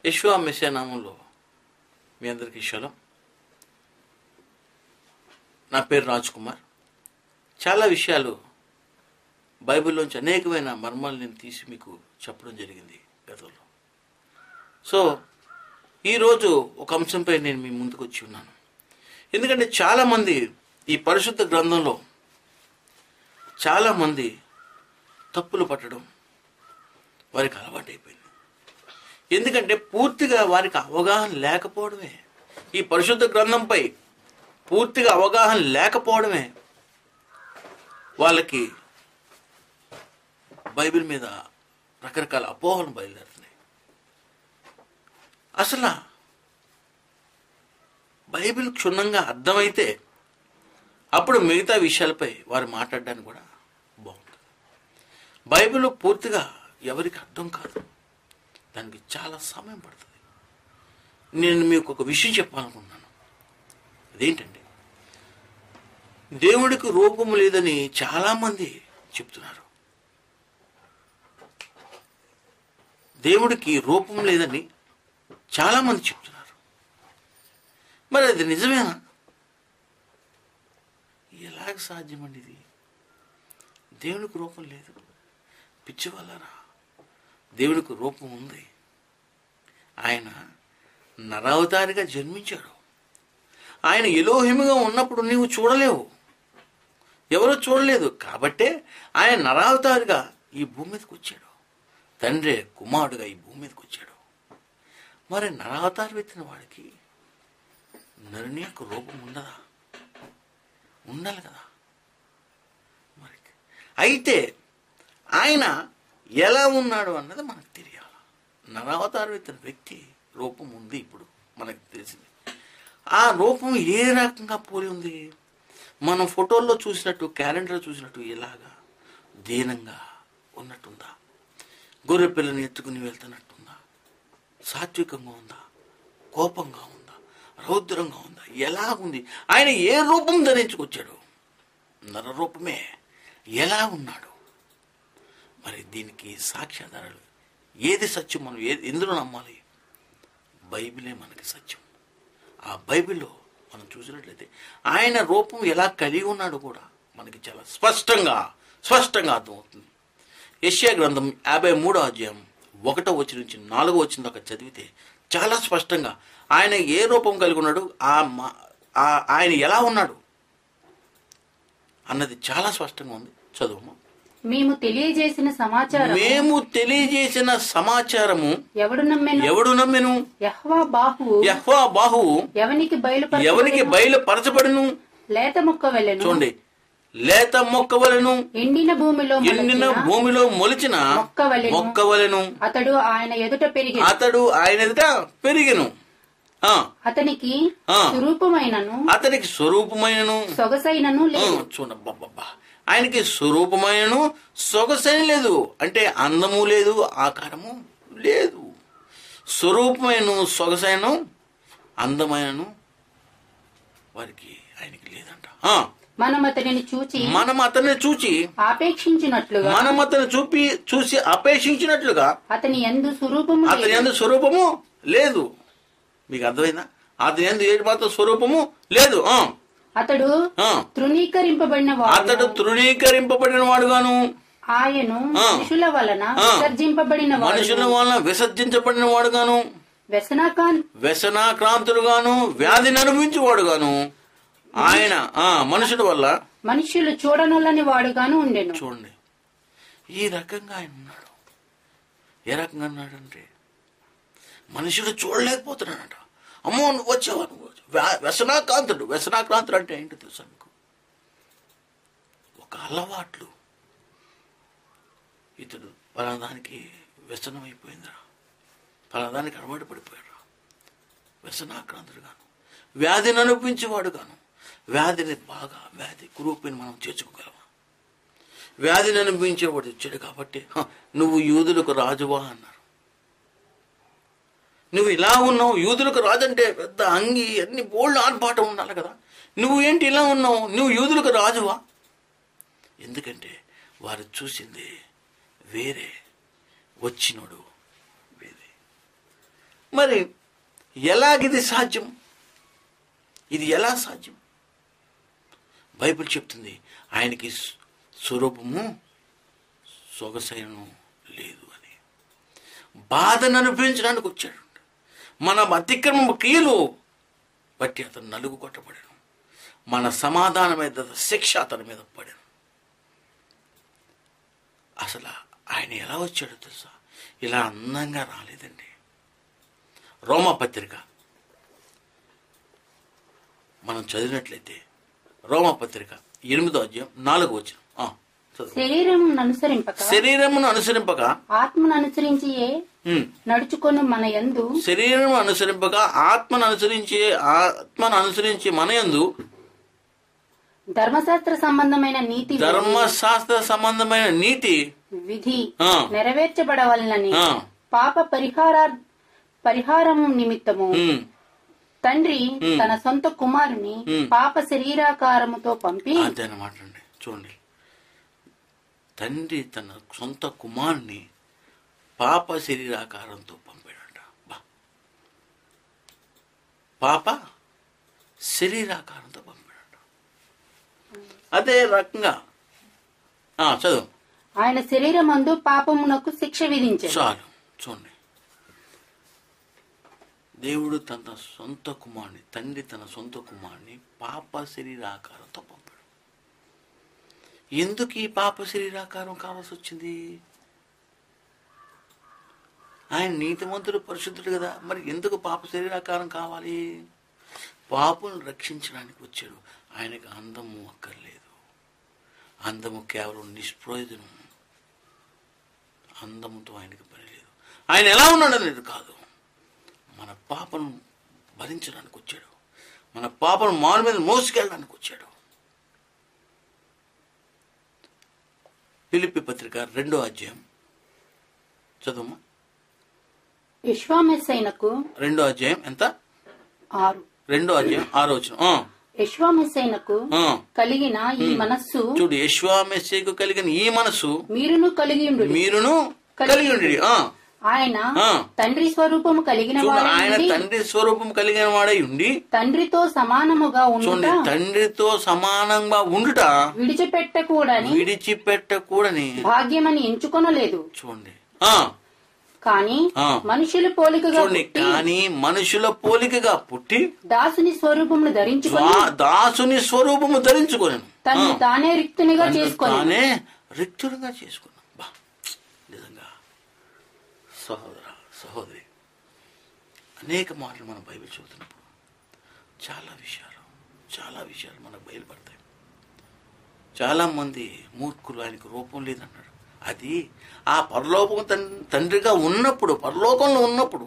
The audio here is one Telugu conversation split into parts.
యెషూవా మెస్సియా నామంలో మీ అందరికీ షలోం. నా పేరు రాజ్ కుమార్. చాలా విషయాలు బైబిల్లోంచి అనేకమైన మర్మాలు నేను తీసి మీకు చెప్పడం జరిగింది గతంలో. సో ఈరోజు ఒక అంశంపై నేను మీ ముందుకు వచ్చి ఉన్నాను. ఎందుకంటే చాలామంది ఈ పరిశుద్ధ గ్రంథంలో చాలామంది తప్పులు పట్టడం వారికి అలవాటైపోయింది. ఎందుకంటే పూర్తిగా వారికి అవగాహన లేకపోవడమే, ఈ పరిశుద్ధ గ్రంథంపై పూర్తిగా అవగాహన లేకపోవడమే వాళ్ళకి బైబిల్ మీద రకరకాల అపోహలు బయలుదేరుతున్నాయి. అసలు బైబిల్ క్షుణ్ణంగా అర్థమైతే అప్పుడు మిగతా విషయాలపై వారు మాట్లాడడానికి కూడా బాగుంటుంది. బైబిల్ పూర్తిగా ఎవరికి అర్థం కాదు, దానికి చాలా సమయం పడుతుంది. నేను మీకు ఒక విషయం చెప్పాలనుకుంటున్నాను. అదేంటంటే, దేవుడికి రూపం లేదని చాలామంది చెప్తున్నారు. దేవుడికి రూపం లేదని చాలామంది చెప్తున్నారు. మరి అది నిజమేనా? ఎలాగ సాధ్యమండి ఇది? దేవునికి రూపం లేదు. పిచ్చివాళ్ళరా, దేవునికి రూపం ఉంది. ఆయన నరావతారిగా జన్మించాడు. ఆయన ఎలోహిముగా ఉన్నప్పుడు నీవు చూడలేవు, ఎవరూ చూడలేదు. కాబట్టే ఆయన నరావతారిగా ఈ భూమి మీదకి వచ్చాడు. తండ్రి కుమారుడుగా ఈ భూమి మీదకి వచ్చాడు. మరి నరావతారం ఎత్తిన వాడికి నరుని యొక్క రూపం ఉండదా? ఉండాలి కదా. మరి అయితే ఆయన ఎలా ఉన్నాడు అన్నది మనకు తెలియాలి. నరావతారం ఎత్తిన వ్యక్తి రూపం ఉంది, ఇప్పుడు మనకు తెలిసింది. ఆ రూపం ఏ రకంగా పోలి ఉంది? మనం ఫోటోల్లో చూసినట్టు, క్యాలెండర్లో చూసినట్టు ఇలాగా దీనంగా ఉన్నట్టుందా? గొర్రె పిల్లని ఎత్తుకుని వెళ్తున్నట్టుందా? సాత్వికంగా ఉందా? కోపంగా ఉందా? రౌద్రంగా ఉందా? ఎలాగుంది? ఆయన ఏ రూపం ధరించుకొచ్చాడు? నర రూపమే. ఎలా ఉన్నాడు? మరి దీనికి సాక్ష్యాధారాలు ఏది సత్యం? మనం ఎందులో నమ్మాలి? బైబిలే మనకి సత్యం. ఆ బైబిల్లో మనం చూసినట్లయితే ఆయన రూపం ఎలా కలిగి ఉన్నాడు కూడా మనకి చాలా స్పష్టంగా అర్థమవుతుంది. యెషయా గ్రంథం 53వ అధ్యాయం 1వ వచనం నుంచి 4వ వచనం దాకా చదివితే చాలా స్పష్టంగా ఆయన ఏ రూపం కలిగి ఉన్నాడు, ఆయన ఎలా ఉన్నాడు అన్నది చాలా స్పష్టంగా ఉంది. చదువు. మేము తెలియజేసిన సమాచారము ఎవడు నమ్మెను? యెహోవా బాహువు ఎవనికి బయలుపరచబడును. లేత మొక్క వలెను. చూడండి, లేత మొక్క వలెను, ఎండిన భూమిలో మొలిచిన మొక్క వలెను అతడు ఆయన ఎదుట పెరిగెను. అతనికి స్వరూపమైనను సొగసైనను లేదు. చూడబ్బా, ఆయనకి స్వరూపమైనను సొగసైన లేదు. అంటే అందము లేదు, ఆకారము లేదు. స్వరూపమైన సొగసైన అందమైనను వారికి ఆయనకి లేదంట. మనం అతనిని చూచి అపేక్షించినట్లుగా అతని యందు స్వరూపము లేదు. మీకు అర్థమైందా? అతని యందు ఏది మాత్రం స్వరూపము లేదు. అతడు తృణీకరింపబడిన వాడుగాను, ఆయన మనుషుల వలన విసర్జించబడిన వాడుగాను, వ్యసనాక్రాంతుడుగాను, వ్యాధిని అనుభవించేవాడుగాను, ఆయన మనుషులు చూడనొల్లని వాడుగాను ఉండెను. చూడండి, ఈ రకంగా ఆయన ఉన్నాడు. ఏ రకంగా ఉన్నాడంటే మనుషుడు చూడలేకపోతున్నాడట. అమ్మో, నువ్వు వచ్చావా? వ్యసనాక్రాంతుడు అంటే ఏంటో తెలుసా మీకు? ఒక అలవాట్లు. ఇతడు పలాదానికి వ్యసనం అయిపోయిందిరా, పలాదానికి అలవాటు పడిపోయాడు. వ్యసనాక్రాంతుడు గాను, వ్యాధిని అనుభవించేవాడు గాను. వ్యాధి కురూపిని మనం చేర్చుకోగలమా? వ్యాధిని అనుభవించేవాడు వచ్చాడు కాబట్టి నువ్వు యూదులకు రాజువా అన్నారు. నువ్వు ఇలా ఉన్నావు, యూదులకు రాజంటే పెద్ద అంగి అన్ని బోల్డ్ ఆర్భాటం ఉండాలి కదా. నువ్వు ఏంటి ఇలా ఉన్నావు? నువ్వు యూదులకు రాజువా? ఎందుకంటే వారు చూసింది వేరే, వచ్చినోడు వేరే. మరి ఎలాగిది సాధ్యం? ఇది ఎలా సాధ్యం? బైబిల్ చెప్తుంది ఆయనకి స్వరూపము సొగసైన లేదు అని. బాధను అనుభవించడానికి వచ్చాడు. మన అతిక్రమ క్రియలు బట్టి అతను నలుగు కొట్టబడాను. మన సమాధానమైన శిక్ష అతని మీద పడాను. అసలు ఆయన ఎలా వచ్చాడో తెలుసా? ఇలా అందంగా రాలేదండి. రోమపత్రిక మనం చదివినట్లయితే రోమపత్రిక 8వ అధ్యాయం 4వ వచనం. శరీరమును అనుసరింపక ఆత్మను అనుసరించి నడుచుకొని మన యందు, శరీరము అనుసరింపక ఆత్మను అనుసరించి మన యందు ధర్మశాస్త్ర సంబంధమైన నీతి విధి నెరవేర్చబడవలనని పాప పరిహారము నిమిత్తము తండ్రి తన సొంత కుమారుని పాప శరీరాకారముతో పంపి. అదనమాట అండి. చూడండి, తండ్రి తన సొంత కుమారుని పాప శరీరాకారంతో పంపాడంట. పాప శరీరాకారంతో పంపాడంట. అదే రకంగా చదువు. ఆయన శరీరమందు పాపమునకు శిక్ష విధించాడు. చాలు. చూడండి, దేవుడు తన సొంత కుమారుని, తండ్రి తన సొంత కుమారుని పాప శరీరాకారంతో పంపాడు. ఎందుకు ఈ పాప శరీరాకారం కావాల్సి వచ్చింది? ఆయన నీతిమంతుడు, పరిశుద్ధుడు కదా. మరి ఎందుకు పాప శరీరాకారం కావాలి? పాపును రక్షించడానికి వచ్చాడు. ఆయనకు అందము అక్కర్లేదు. అందము కేవలం నిష్ప్రయోజనం. అందముతో ఆయనకు పని లేదు. ఆయన ఎలా ఉన్నాడు అనేది కాదు, మన పాపను భరించడానికి వచ్చాడు. మన పాపను మాను మీద మోసుకెళ్ళడానికి వచ్చాడు. ఫిలిప్పీ పత్రిక 2వ అధ్యాయం చదువు. యెషువామెస్సైనకు 2వ అధ్యాయం ఎంత? 2వ అధ్యాయం 6వ వచనం. యెషువామెస్సైనకు కలిగిన ఈ మనస్సు, చూడు, యెషువామెస్సీకు కలిగిన ఈ మనస్సు మీరును కలిగి ఉండుడి. ఆయన తండ్రి స్వరూపము కలిగిన వాడై ఉండి తండ్రితో సమానముగా ఉండుట విడిచిపెట్టకూడని భాగ్యమని ఎంచుకొనలేదు. చూడండి, కానీ మనుషుల పోలికగా పుట్టి దాసుని స్వరూపము ధరించుకొని తను తానే రిక్తునిగా చేసుకున్నాం. నిజంగా సహోదరి, అనేక మాటలు మన బైబిల్ చదువుతున్నప్పుడు చాలా విషయాలు మనకు బయలుపడతాయి. చాలా మంది మూర్ఖులు ఆయనకు రూపం లేదన్నాడు. అది ఆ పరలోకం తండ్రిగా ఉన్నప్పుడు, పరలోకంలో ఉన్నప్పుడు,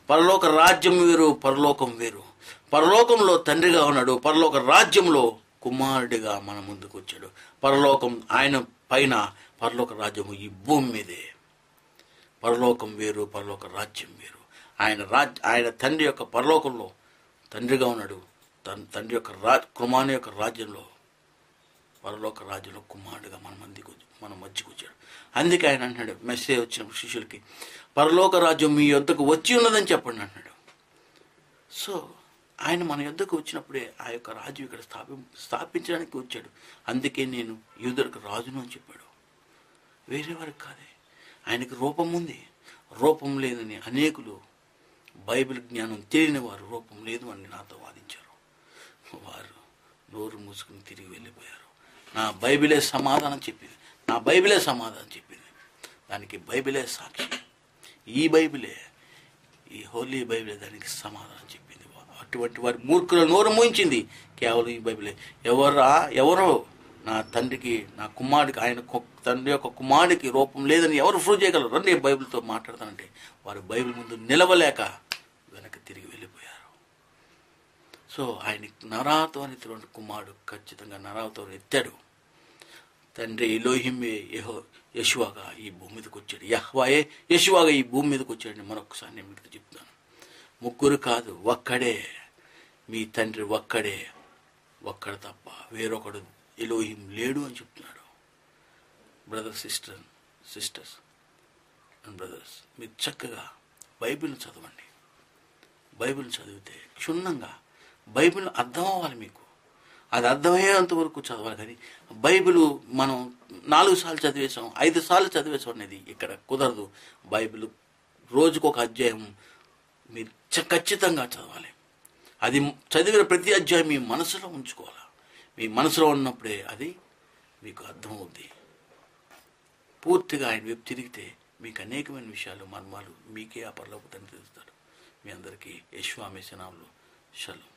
పరలోక రాజ్యం వేరు, పరలోకం వేరు. పరలోకంలో తండ్రిగా ఉన్నాడు, పరలోక రాజ్యంలో కుమారుడిగా మన ముందుకు వచ్చాడు. పరలోకం ఆయన పైన, పరలోక రాజ్యము ఈ భూమి మీదే. పరలోకం వేరు, పరలోక రాజ్యం వేరు. ఆయన తండ్రి యొక్క పరలోకంలో తండ్రిగా ఉన్నాడు. తండ్రి యొక్క కుమారుని యొక్క రాజ్యంలో, పరలోక రాజ్యంలో కుమారుడిగా మన మధ్యకు వచ్చాడు. అందుకే ఆయన అంటున్నాడు, మెసేజ్ వచ్చిన శిష్యులకి, పరలోక రాజ్యం మీ యొద్దకు వచ్చి ఉన్నదని చెప్పండి అంటున్నాడు. సో ఆయన మన యొద్దకు వచ్చినప్పుడే ఆ యొక్క రాజ్యం ఇక్కడ స్థాపించడానికి వచ్చాడు. అందుకే నేను యూదులకు రాజును అని చెప్పాడు. వేరే వారికి కాదే. ఆయనకు రూపం ఉంది, రూపం లేదని అనేకులు, బైబిల్ జ్ఞానం తెలియని వారు రూపం లేదు అని నాతో వాదించారు. వారు నోరు మూసుకుని తిరిగి వెళ్ళిపోయారు. నా బైబిలే సమాధానం చెప్పింది. దానికి బైబిలే సాక్షి. ఈ బైబిలే, ఈ హోలీ బైబిలే దానికి సమాధానం చెప్పింది. అటువంటి వారి మూర్ఖుల నోరు మూయించింది కేవలం ఈ బైబిలే. ఎవరో నా తండ్రికి, నా కుమారుడికి, ఆయన తండ్రి యొక్క కుమారుడికి రూపం లేదని ఎవరు ప్రూవ్ చేయగలరు? రండి బైబిల్తో మాట్లాడతానంటే వారు బైబిల్ ముందు నిలవలేక వెనక్కి తిరిగి వెళ్ళిపోయారు. సో ఆయనకి నరావతారితోని కుమారుడు ఖచ్చితంగా నరావతారం ఎత్తాడు. తండ్రి ఎలోహిమే యెషువాగా ఈ భూమి మీదకి వచ్చాడు. యెహోవాయే యెషువాగా ఈ భూమి మీదకి వచ్చాడని మరొకసారి నేను మీకు చెప్తాను. ముగ్గురు కాదు, ఒక్కడే. మీ తండ్రి ఒక్కడు తప్ప వేరొకడు ఎలోహిం లేడు అని చెప్తున్నాడు. సిస్టర్స్ అండ్ బ్రదర్స్, మీరు చక్కగా బైబిల్ని చదవండి. బైబిల్ చదివితే క్షుణ్ణంగా బైబిల్ అర్థం అవ్వాలి మీకు. అది అర్థమయ్యేంత వరకు చదవాలి. కానీ బైబిల్ మనం 4 సార్లు చదివేసాం, 5 సార్లు చదివేసాం అనేది ఇక్కడ కుదరదు. బైబిల్ రోజుకు ఒక అధ్యాయం మీరు ఖచ్చితంగా చదవాలి. అది చదివిన ప్రతి అధ్యాయం మీ మనసులో ఉంచుకోవాలి. మీ మనసులో ఉన్నప్పుడే అది మీకు అర్థమవుద్ది. పూర్తిగా ఆయన వైపు తిరిగితే మీకు అనేకమైన విషయాలు, మర్మాలు మీకే ఆ పరలోక తండ్రి తెలుస్తాడు. మీ అందరికీ యేషువా మెస్సీయ నామములో షలోమ్.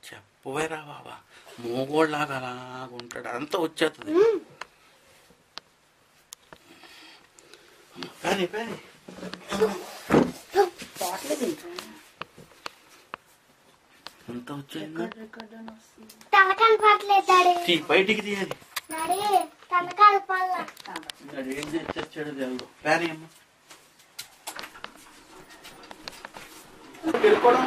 చెప్పవేరా బాబా, మోగోళ్ళలాగా అలాగా ఉంటాడు, అంతా వచ్చేస్తుంది. కానీ అంత వచ్చేది బయటికి తీయాలి. ఏం తెచ్చాడు దేవుడు. ప్యారీ అమ్మ వెళ్ళిపోవడం